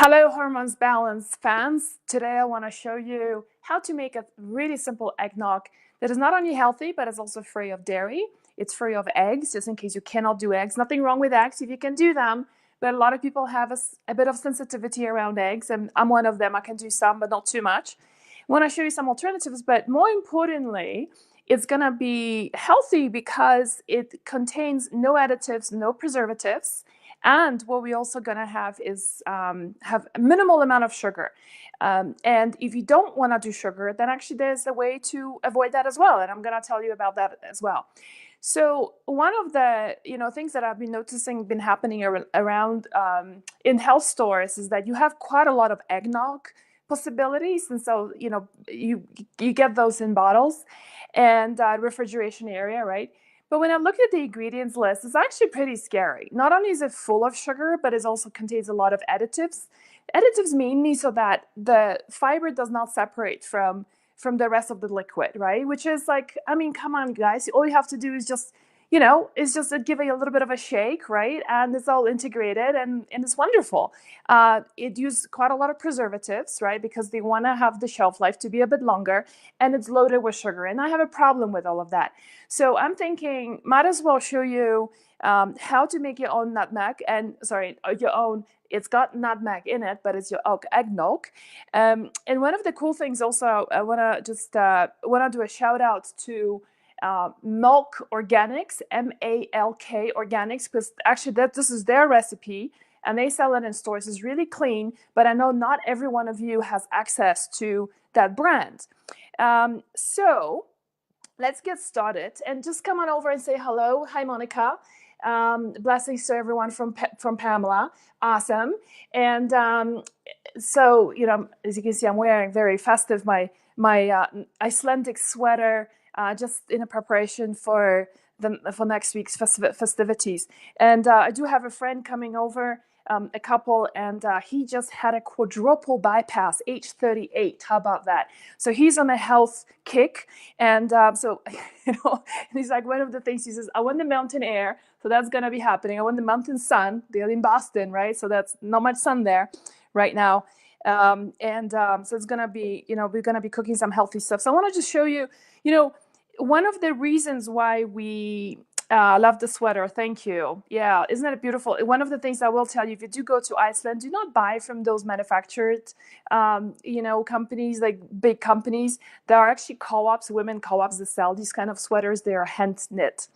Hello, Hormones Balance fans. Today I want to show you how to make a really simple eggnog that is not only healthy, but is also free of dairy. It's free of eggs, just in case you cannot do eggs. Nothing wrong with eggs if you can do them, but a lot of people have a bit of sensitivity around eggs, and I'm one of them. I can do some, but not too much. I want to show you some alternatives, but more importantly, it's going to be healthy because it contains no additives, no preservatives. And what we're also going to have is have a minimal amount of sugar. And if you don't want to do sugar, then actually there's a way to avoid that as well. And I'm going to tell you about that as well. So one of the things that I've been noticing been happening around in health stores is that you have quite a lot of eggnog possibilities, and so you get those in bottles and refrigeration area, right? But when I look at the ingredients list, it's actually pretty scary. Not only is it full of sugar, but it also contains a lot of additives. Additives mainly so that the fiber does not separate from the rest of the liquid, right? Which is like, I mean, come on, guys. All you have to do is just, give it a little bit of a shake, right? And it's all integrated and it's wonderful. It uses quite a lot of preservatives, right? Because they want to have the shelf life to be a bit longer, and it's loaded with sugar. And I have a problem with all of that. So I'm thinking, might as well show you how to make your own nutmeg your own. It's got nutmeg in it, but it's your eggnog. And one of the cool things also, I want to do a shout out to Malk Organics, M-A-L-K Organics, because actually this is their recipe and they sell it in stores. It's really clean, but I know not every one of you has access to that brand. So let's get started and just come on over and say hello. Hi, Monica. Blessings to everyone from Pamela. Awesome. And so, as you can see, I'm wearing very festive, my Icelandic sweater, just in a preparation for next week's festivities. And I do have a friend coming over, a couple, and he just had a quadruple bypass, age 38. How about that? So he's on a health kick, and so and he's like, one of the things he says, I want the mountain air, so that's gonna be happening. I want the mountain sun. They're in Boston, right? So that's not much sun there right now. So it's gonna be, we're gonna be cooking some healthy stuff. So I want to just show you, one of the reasons why we love the sweater. Thank you. Yeah, isn't that beautiful? One of the things I will tell you, if you do go to Iceland, do not buy from those manufactured, companies, like big companies. There are actually co-ops, women co-ops that sell these kind of sweaters. They are hand knit.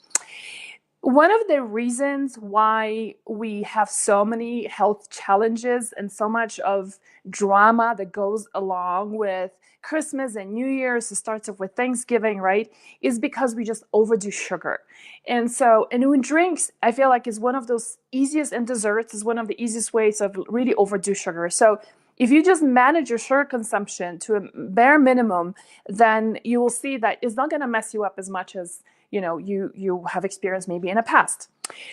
One of the reasons why we have so many health challenges and so much of drama that goes along with Christmas and New Year's, it starts off with Thanksgiving, right, is because we just overdo sugar. And in drinks, I feel like is one of those easiest, and desserts is one of the easiest ways of really overdo sugar. So if you just manage your sugar consumption to a bare minimum, then you will see that it's not going to mess you up as much as you have experienced maybe in the past.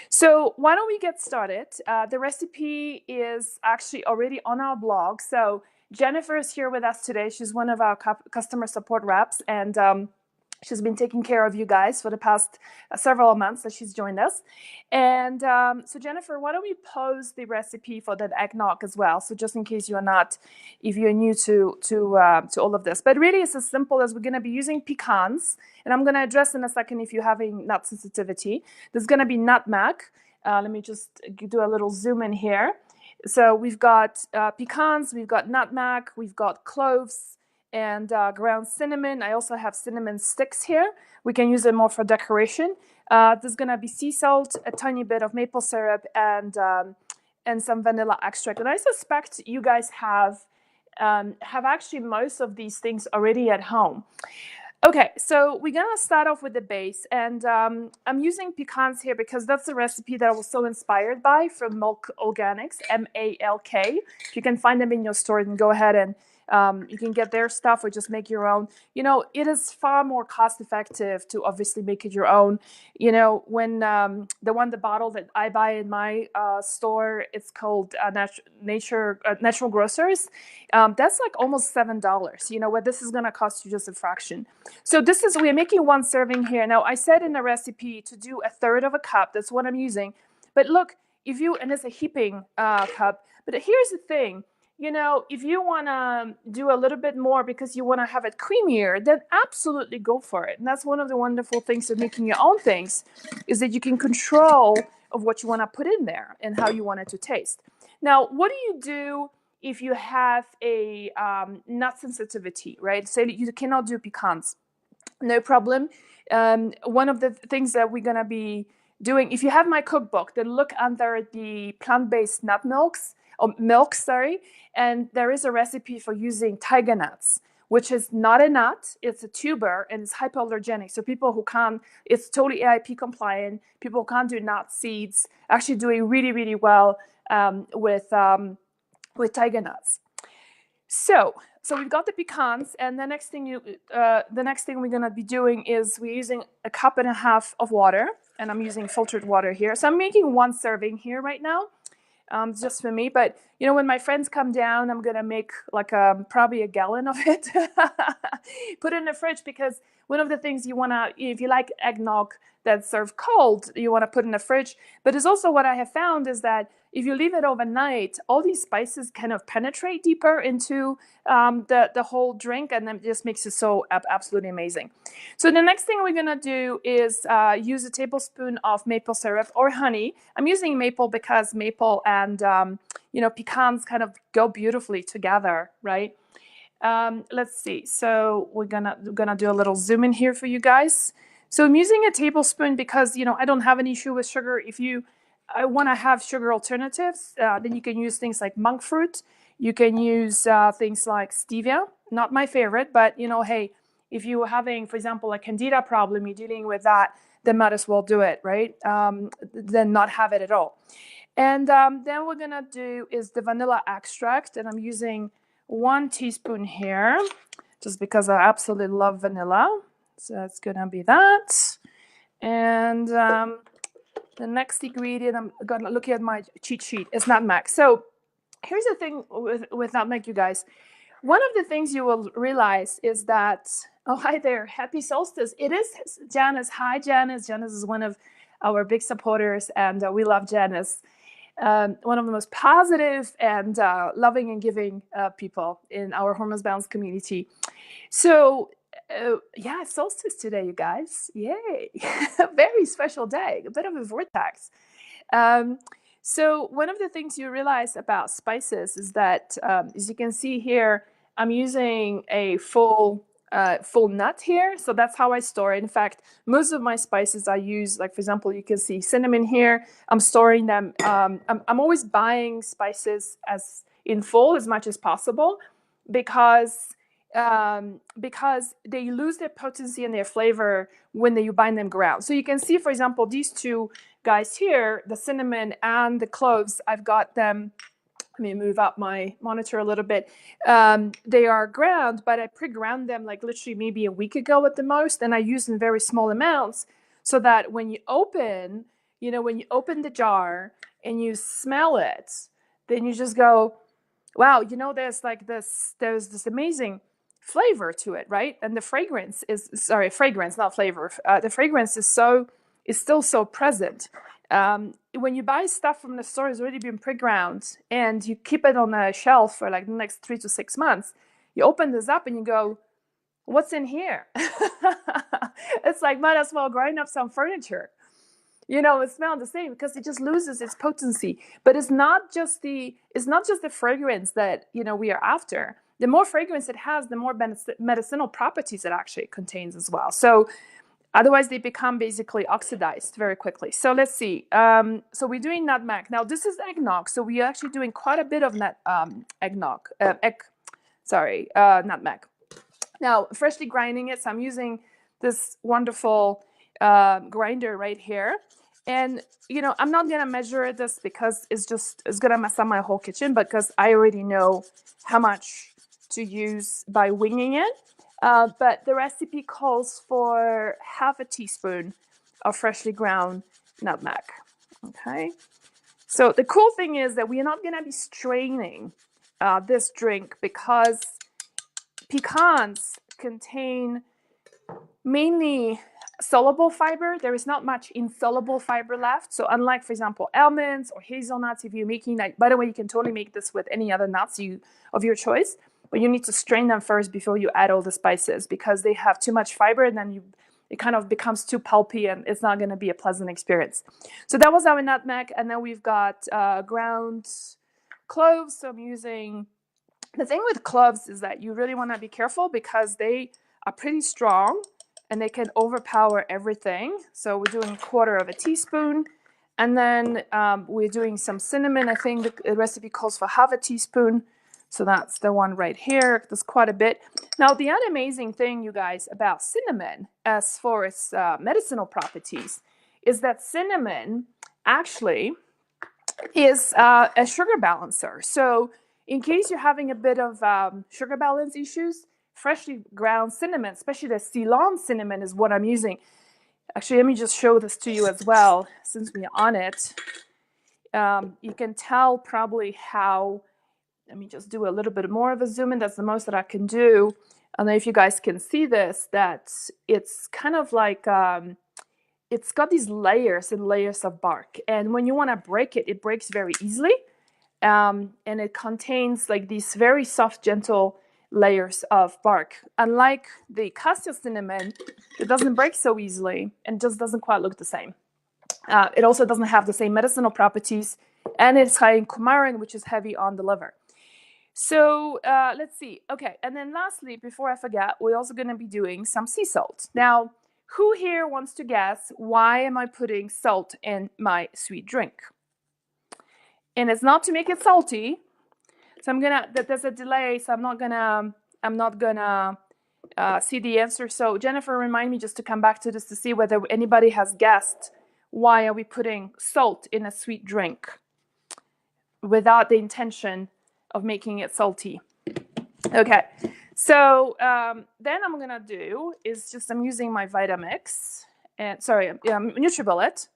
So why don't we get started? The recipe is actually already on our blog. So Jennifer is here with us today. She's one of our customer support reps, and she's been taking care of you guys for the past several months that she's joined us. And so Jennifer, why don't we post the recipe for that eggnog as well? So just in case if you're new to all of this. But really it's as simple as we're going to be using pecans. And I'm going to address in a second if you're having nut sensitivity. There's going to be nutmeg. Let me just do a little zoom in here. So we've got pecans, we've got nutmeg, we've got cloves, and ground cinnamon. I also have cinnamon sticks here. We can use it more for decoration. There's gonna be sea salt, a tiny bit of maple syrup, and some vanilla extract. And I suspect you guys have actually most of these things already at home. Okay, so we're gonna start off with the base, and I'm using pecans here because that's the recipe that I was so inspired by from Malk Organics, M-A-L-K. If you can find them in your store, then go ahead and you can get their stuff or just make your own. It is far more cost effective to obviously make it your own. When the bottle that I buy in my store, it's called Natural Grocers. That's like almost $7. Where this is gonna cost you just a fraction. So we're making one serving here. Now I said in the recipe to do 1/3 of a cup. That's what I'm using. But look, and it's a heaping cup. But here's the thing. you know, if you want to do a little bit more because you want to have it creamier, then absolutely go for it. And that's one of the wonderful things of making your own things, is that you can control of what you want to put in there and how you want it to taste. Now, what do you do if you have a nut sensitivity, right? Say that you cannot do pecans. No problem. One of the things that we're going to be doing, if you have my cookbook, then look under the plant-based nut milks, or milk, sorry, and there is a recipe for using tiger nuts, which is not a nut, it's a tuber, and it's hypoallergenic. So people who can't, it's totally AIP compliant, people who can't do nut seeds, actually doing really, really well with tiger nuts. So we've got the pecans, and the next thing we're gonna be doing is we're using 1.5 cups of water, and I'm using filtered water here. So I'm making 1 serving here right now, just for me. But you know, when my friends come down, I'm gonna make like probably 1 gallon of it, put it in the fridge, because one of the things you wanna, if you like eggnog that's served cold, you wanna put in the fridge. But it's also, what I have found is that if you leave it overnight, all these spices kind of penetrate deeper into the whole drink, and then it just makes it so absolutely amazing. So the next thing we're gonna do is use a tablespoon of maple syrup or honey. I'm using maple because maple and you know, pecans kind of go beautifully together, right? Let's see. So we're gonna do a little zoom in here for you guys. So I'm using a tablespoon because, you know, I don't have an issue with sugar. If you want to have sugar alternatives, then you can use things like monk fruit. You can use things like stevia. Not my favorite, but you know, hey, if you're having, for example, a candida problem, you're dealing with that, then might as well do it, right? Then not have it at all. And then we're gonna do is the vanilla extract, and I'm using 1 teaspoon here, just because I absolutely love vanilla. So that's gonna be that. And the next ingredient, I'm gonna look at my cheat sheet, is nutmeg. So here's the thing with nutmeg, you guys. One of the things you will realize is that, oh, hi there, happy solstice. It is Janice. Hi, Janice. Janice is one of our big supporters, and we love Janice. One of the most positive and loving and giving people in our Hormones Balance community. So yeah, solstice today, you guys. Yay. A very special day, a bit of a vortex. So one of the things you realize about spices is that, as you can see here, I'm using a full nut here. So that's how I store it. In fact, most of my spices I use, like for example, you can see cinnamon here. I'm storing them. I'm always buying spices as in full as much as possible, because they lose their potency and their flavor when you buy them ground. So you can see, for example, these 2 guys here, the cinnamon and the cloves, I've got them. Let me move up my monitor a little bit. They are ground, but I pre-ground them like literally maybe a week ago at the most, and I use in very small amounts, so that when you open, you know, when you open the jar and you smell it, then you just go, wow, you know, there's this amazing flavor to it, right? And the fragrance is, sorry, fragrance, not flavor. The fragrance is still so present. When you buy stuff from the store, it's already been pre-ground, and you keep it on a shelf for like the next 3 to 6 months. You open this up and you go, what's in here? It's like, might as well grind up some furniture. You know, it smells the same because it just loses its potency. But it's not just the fragrance that, you know, we are after. The more fragrance it has, the more medicinal properties it actually contains as well. So otherwise, they become basically oxidized very quickly. So let's see. So we're doing nutmeg. Now, this is eggnog. So we're actually doing quite a bit of nutmeg. Now, freshly grinding it. So I'm using this wonderful grinder right here. And, you know, I'm not going to measure this because it's going to mess up my whole kitchen, because I already know how much to use by winging it. But the recipe calls for 1/2 teaspoon of freshly ground nutmeg. Okay. So the cool thing is that we are not going to be straining this drink, because pecans contain mainly soluble fiber. There is not much insoluble fiber left. So unlike, for example, almonds or hazelnuts, if you're making that, by the way, you can totally make this with any other nuts of your choice, but you need to strain them first before you add all the spices because they have too much fiber and then it kind of becomes too pulpy and it's not going to be a pleasant experience. So that was our nutmeg. And then we've got ground cloves. So I'm using, the thing with cloves is that you really want to be careful because they are pretty strong and they can overpower everything. So we're doing 1/4 teaspoon. And then we're doing some cinnamon. I think the recipe calls for 1/2 teaspoon. So that's the one right here. There's quite a bit. Now, the other amazing thing, you guys, about cinnamon, as far as medicinal properties, is that cinnamon actually is a sugar balancer. So in case you're having a bit of sugar balance issues, freshly ground cinnamon, especially the Ceylon cinnamon, is what I'm using. Actually, let me just show this to you as well, since we're on it. You can tell probably how, let me just do a little bit more of a zoom in. That's the most that I can do. I don't know if you guys can see this, that it's kind of like, it's got these layers and layers of bark. And when you want to break it, it breaks very easily. And it contains like these very soft, gentle layers of bark. Unlike the castor cinnamon, it doesn't break so easily and just doesn't quite look the same. It also doesn't have the same medicinal properties, and it's high in coumarin, which is heavy on the liver. So let's see. Okay, and then lastly, before I forget, we're also going to be doing some sea salt. Now, who here wants to guess why am I putting salt in my sweet drink? And it's not to make it salty. So there's a delay, so I'm not gonna see the answer. So Jennifer, remind me just to come back to this to see whether anybody has guessed why are we putting salt in a sweet drink without the intention of making it salty. Okay, so then I'm gonna do is just, I'm using my Vitamix, and NutriBullet.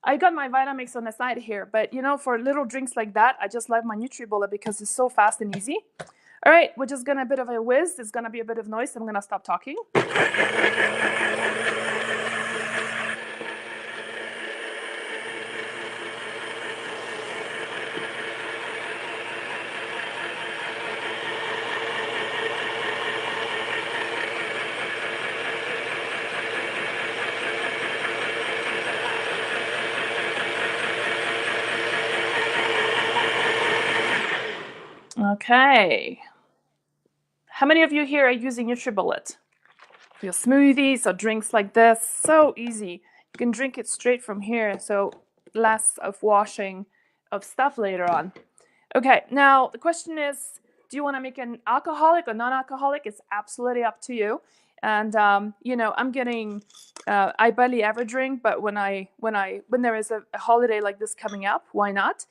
I got my Vitamix on the side here, but you know, for little drinks like that, I just love my NutriBullet because it's so fast and easy. All right, we're just gonna a bit of a whiz. There's gonna be a bit of noise. So I'm gonna stop talking. Okay. How many of you here are using NutriBullet for your smoothies or drinks like this? So easy. You can drink it straight from here, so less of washing of stuff later on. Okay, now the question is, do you want to make an alcoholic or non-alcoholic? It's absolutely up to you. And you know, I'm getting, I barely ever drink, but when there is a holiday like this coming up, why not?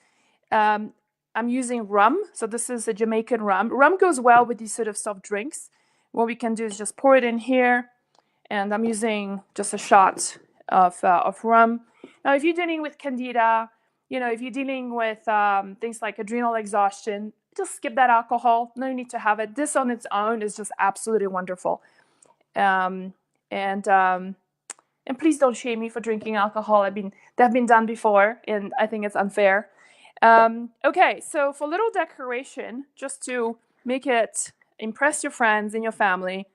I'm using rum. So this is a Jamaican rum. Rum goes well with these sort of soft drinks. What we can do is just pour it in here. And I'm using just a shot of rum. Now, if you're dealing with candida, you know, if you're dealing with things like adrenal exhaustion, just skip that alcohol. No need to have it. This on its own is just absolutely wonderful. And please don't shame me for drinking alcohol. They've been done before, and I think it's unfair. Okay, so for little decoration, just to make it impress your friends and your family,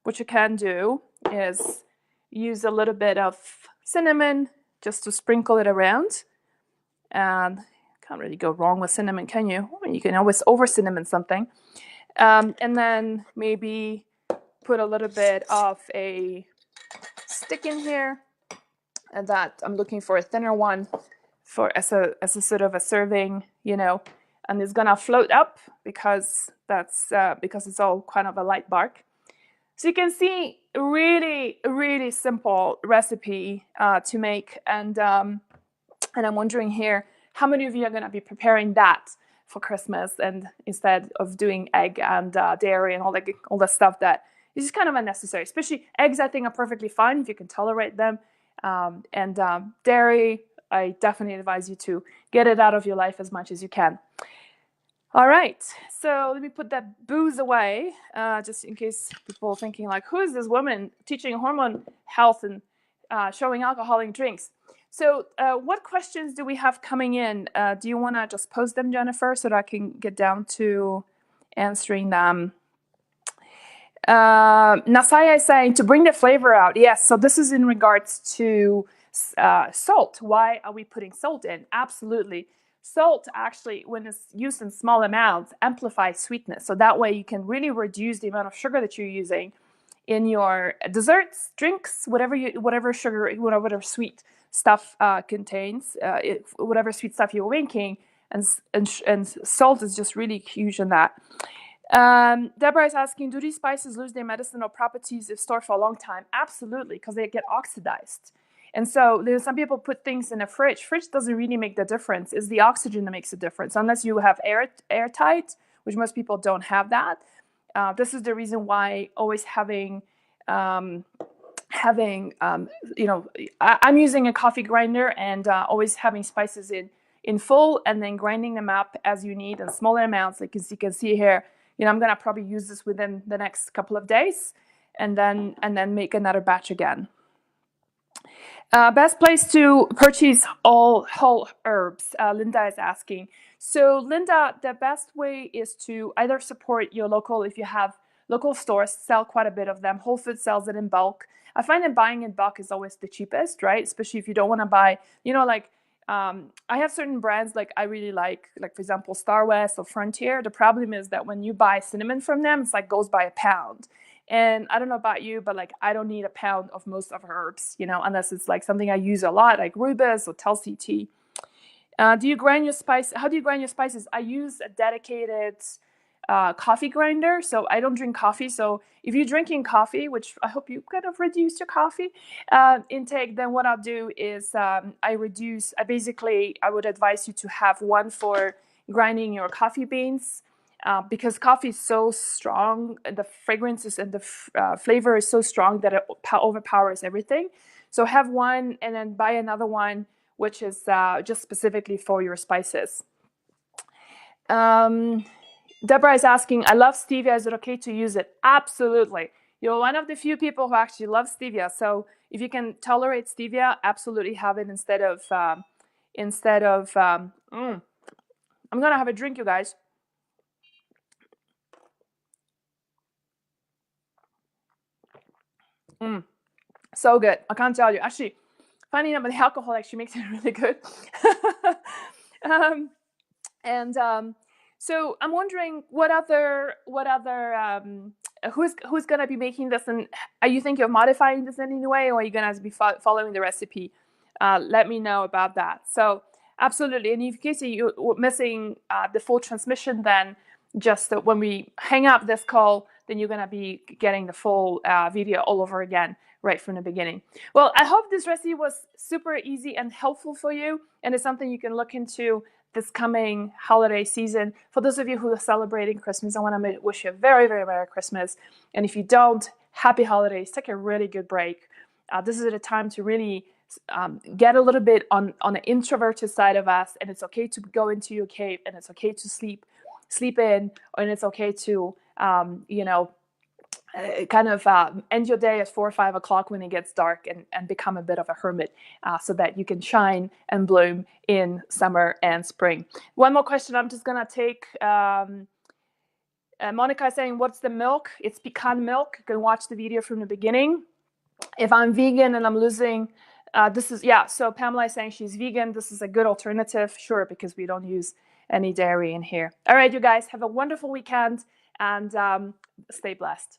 what you can do is use a little bit of cinnamon just to sprinkle it around. And can't really go wrong with cinnamon, can you? You can always over cinnamon something. And then maybe put a little bit of a stick in here, and that I'm looking for a thinner one as a sort of a serving, you know, and it's gonna float up because it's all kind of a light bark. So you can see really, really simple recipe to make, and I'm wondering here, how many of you are gonna be preparing that for Christmas, and instead of doing egg and dairy and all the stuff that is just kind of unnecessary. Especially eggs, I think, are perfectly fine if you can tolerate them, and dairy, I definitely advise you to get it out of your life as much as you can. All right, so let me put that booze away, just in case people are thinking like, who is this woman teaching hormone health and showing alcoholic drinks. So what questions do we have coming in? Do you want to just post them, Jennifer, so that I can get down to answering them? Nasaya is saying to bring the flavor out. Yes, so this is in regards to salt. Why are we putting salt in? Absolutely. Salt actually, when it's used in small amounts, amplifies sweetness. So that way you can really reduce the amount of sugar that you're using in your desserts, drinks, whatever sugar, whatever sweet stuff contains, whatever sweet stuff you're making, and salt is just really huge in that. Deborah is asking, do these spices lose their medicinal properties if stored for a long time? Absolutely, because they get oxidized. And so some people put things in a fridge. Fridge doesn't really make the difference. It's the oxygen that makes a difference, unless you have airtight, which most people don't have that. This is the reason why always having I'm using a coffee grinder and always having spices in full and then grinding them up as you need in smaller amounts. Like as you can see here, I'm gonna probably use this within the next couple of days and then make another batch again. Best place to purchase all whole herbs, Linda is asking. So Linda, the best way is to either support your local, if you have local stores, sell quite a bit of them. Whole Foods sells it in bulk. I find that buying in bulk is always the cheapest, right? Especially if you don't want to buy, I have certain brands like I really like for example, Star West or Frontier. The problem is that when you buy cinnamon from them, it's like goes by a pound. And I don't know about you, but like I don't need a pound of most of herbs, unless it's like something I use a lot, like rubus or Tulsi tea. Do you grind your spice? How do you grind your spices? I use a dedicated coffee grinder. So I don't drink coffee. So if you're drinking coffee, which I hope you kind of reduce your coffee intake, then what I'll do is I would advise you to have one for grinding your coffee beans. Because coffee is so strong, the fragrances and the flavor is so strong that it overpowers everything. So have one and then buy another one, which is just specifically for your spices. Deborah is asking, I love stevia. Is it okay to use it? Absolutely. You're one of the few people who actually love stevia. So if you can tolerate stevia, absolutely have it instead of I'm going to have a drink, you guys. So good. I can't tell you. Actually, finding out about the alcohol actually makes it really good. So I'm wondering who's going to be making this, and are you thinking of modifying this in any way, or are you going to be following the recipe? Let me know about that. So absolutely. And in case you're missing the full transmission, then just when we hang up this call, then you're going to be getting the full video all over again right from the beginning. Well, I hope this recipe was super easy and helpful for you, and it's something you can look into this coming holiday season. For those of you who are celebrating Christmas, I want to wish you a very, very Merry Christmas. And if you don't, happy holidays. Take a really good break. This is a time to really get a little bit on the introverted side of us, and it's okay to go into your cave, and it's okay to sleep in, and it's okay to end your day at 4 or 5 o'clock when it gets dark and become a bit of a hermit so that you can shine and bloom in summer and spring. One more question I'm just going to take. Monica is saying, what's the milk? It's pecan milk. You can watch the video from the beginning. If I'm vegan and I'm losing, so Pamela is saying she's vegan. This is a good alternative. Sure, because we don't use any dairy in here. All right, you guys, have a wonderful weekend and stay blessed.